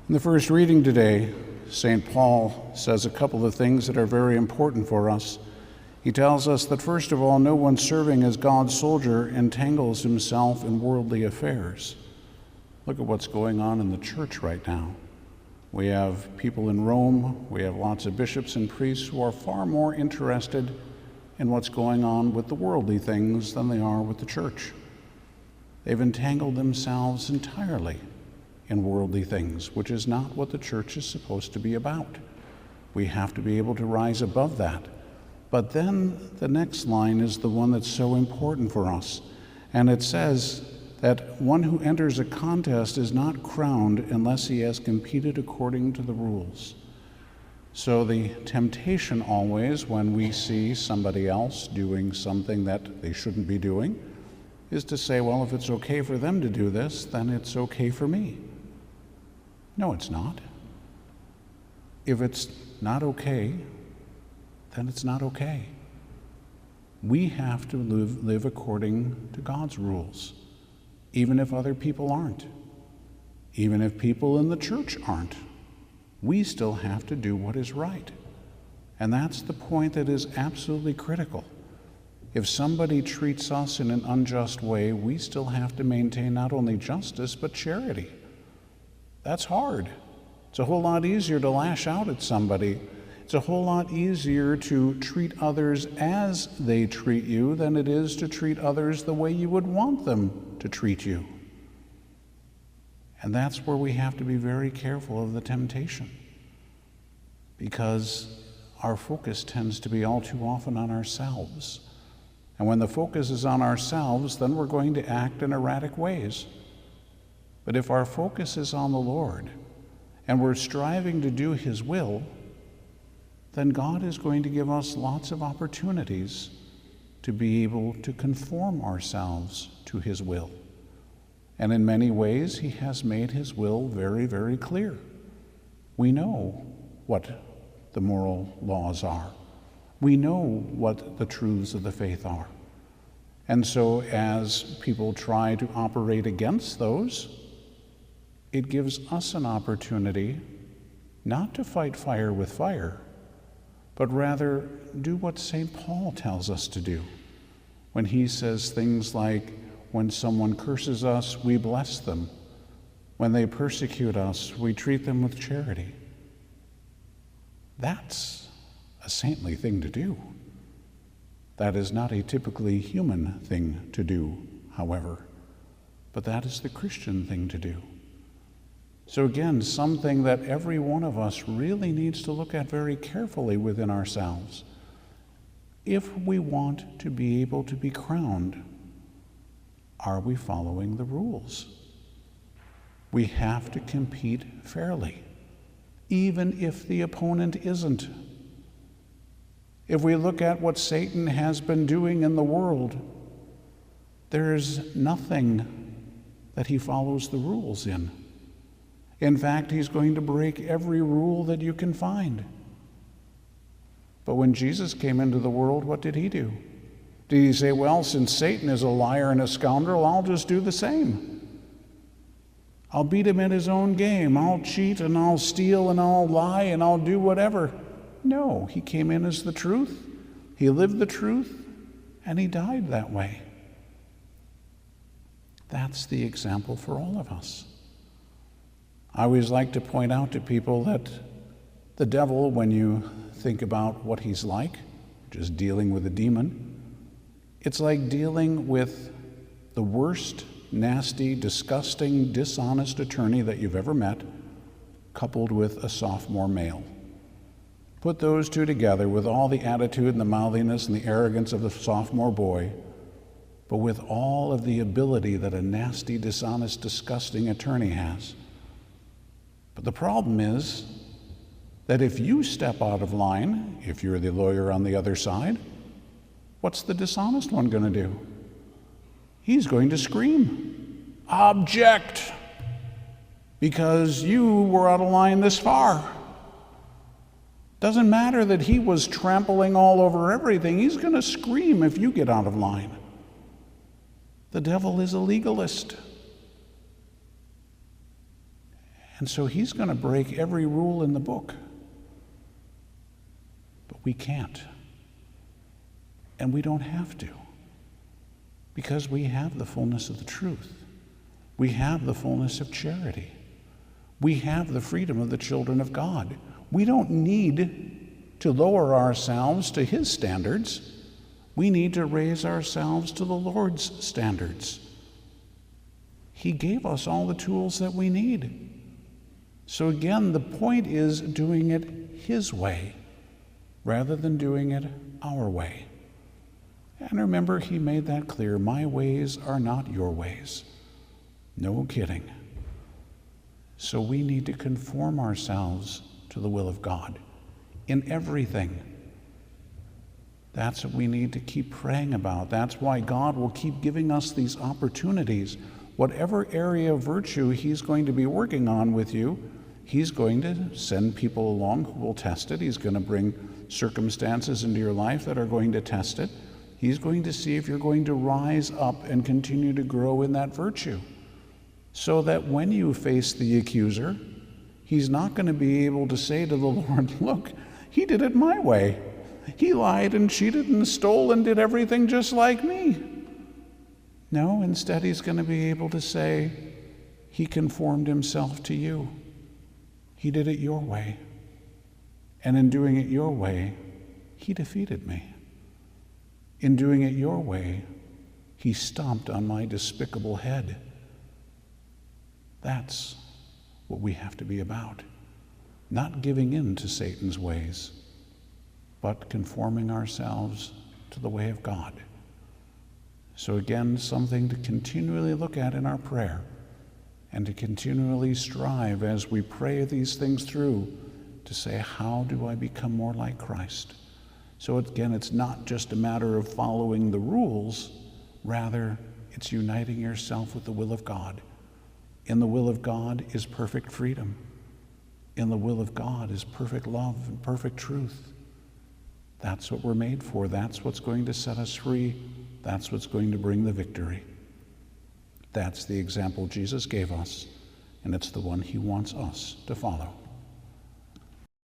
In the first reading today, St. Paul says a couple of things that are very important for us. He tells us that, first of all, no one serving as God's soldier entangles himself in worldly affairs. Look at what's going on in the church right now. We have people in Rome, we have lots of bishops and priests who are far more interested in what's going on with the worldly things than they are with the church. They've entangled themselves entirely in worldly things, which is not what the church is supposed to be about. We have to be able to rise above that. But then the next line is the one that's so important for us. And it says that one who enters a contest is not crowned unless he has competed according to the rules. So the temptation always, when we see somebody else doing something that they shouldn't be doing, is to say, well, if it's okay for them to do this, then it's okay for me. No, it's not. If it's not okay, then it's not okay. We have to live according to God's rules, even if other people aren't, even if people in the church aren't. We still have to do what is right. And that's the point that is absolutely critical. If somebody treats us in an unjust way, we still have to maintain not only justice, but charity. That's hard. It's a whole lot easier to lash out at somebody. It's a whole lot easier to treat others as they treat you than it is to treat others the way you would want them to treat you. And that's where we have to be very careful of the temptation, because our focus tends to be all too often on ourselves. And when the focus is on ourselves, then we're going to act in erratic ways. But if our focus is on the Lord, and we're striving to do His will, then God is going to give us lots of opportunities to be able to conform ourselves to His will. And in many ways, He has made His will very, very clear. We know what the moral laws are. We know what the truths of the faith are. And so as people try to operate against those, it gives us an opportunity not to fight fire with fire, but rather do what St. Paul tells us to do when he says things like, when someone curses us, we bless them. When they persecute us, we treat them with charity. That's a saintly thing to do. That is not a typically human thing to do, however, but that is the Christian thing to do. So again, something that every one of us really needs to look at very carefully within ourselves. If we want to be able to be crowned, are we following the rules? We have to compete fairly, even if the opponent isn't. If we look at what Satan has been doing in the world, there's nothing that he follows the rules in. In fact, he's going to break every rule that you can find. But when Jesus came into the world, what did he do? Did he say, well, since Satan is a liar and a scoundrel, I'll just do the same. I'll beat him at his own game. I'll cheat and I'll steal and I'll lie and I'll do whatever. No, he came in as the truth. He lived the truth and he died that way. That's the example for all of us. I always like to point out to people that the devil, when you think about what he's like, just dealing with a demon, it's like dealing with the worst, nasty, disgusting, dishonest attorney that you've ever met, coupled with a sophomore male. Put those two together with all the attitude and the mouthiness and the arrogance of the sophomore boy, but with all of the ability that a nasty, dishonest, disgusting attorney has. But the problem is that if you step out of line, if you're the lawyer on the other side, what's the dishonest one going to do? He's going to scream, "Object!" because you were out of line this far. Doesn't matter that he was trampling all over everything. He's going to scream if you get out of line. The devil is a legalist. And so he's going to break every rule in the book. But we can't. And we don't have to. Because we have the fullness of the truth. We have the fullness of charity. We have the freedom of the children of God. We don't need to lower ourselves to his standards. We need to raise ourselves to the Lord's standards. He gave us all the tools that we need. So again, the point is doing it his way rather than doing it our way. And remember, he made that clear. My ways are not your ways. No kidding. So we need to conform ourselves to the will of God in everything. That's what we need to keep praying about. That's why God will keep giving us these opportunities. Whatever area of virtue he's going to be working on with you, he's going to send people along who will test it. He's going to bring circumstances into your life that are going to test it. He's going to see if you're going to rise up and continue to grow in that virtue, so that when you face the accuser, he's not going to be able to say to the Lord, look, he did it my way. He lied and cheated and stole and did everything just like me. No, instead he's going to be able to say, he conformed himself to you. He did it your way. And in doing it your way, he defeated me. In doing it your way, he stomped on my despicable head. That's what we have to be about. Not giving in to Satan's ways, but conforming ourselves to the way of God. So again, something to continually look at in our prayer and to continually strive as we pray these things through to say, how do I become more like Christ? So again, it's not just a matter of following the rules, rather it's uniting yourself with the will of God. In the will of God is perfect freedom. In the will of God is perfect love and perfect truth. That's what we're made for. That's what's going to set us free. That's what's going to bring the victory. That's the example Jesus gave us, and it's the one he wants us to follow.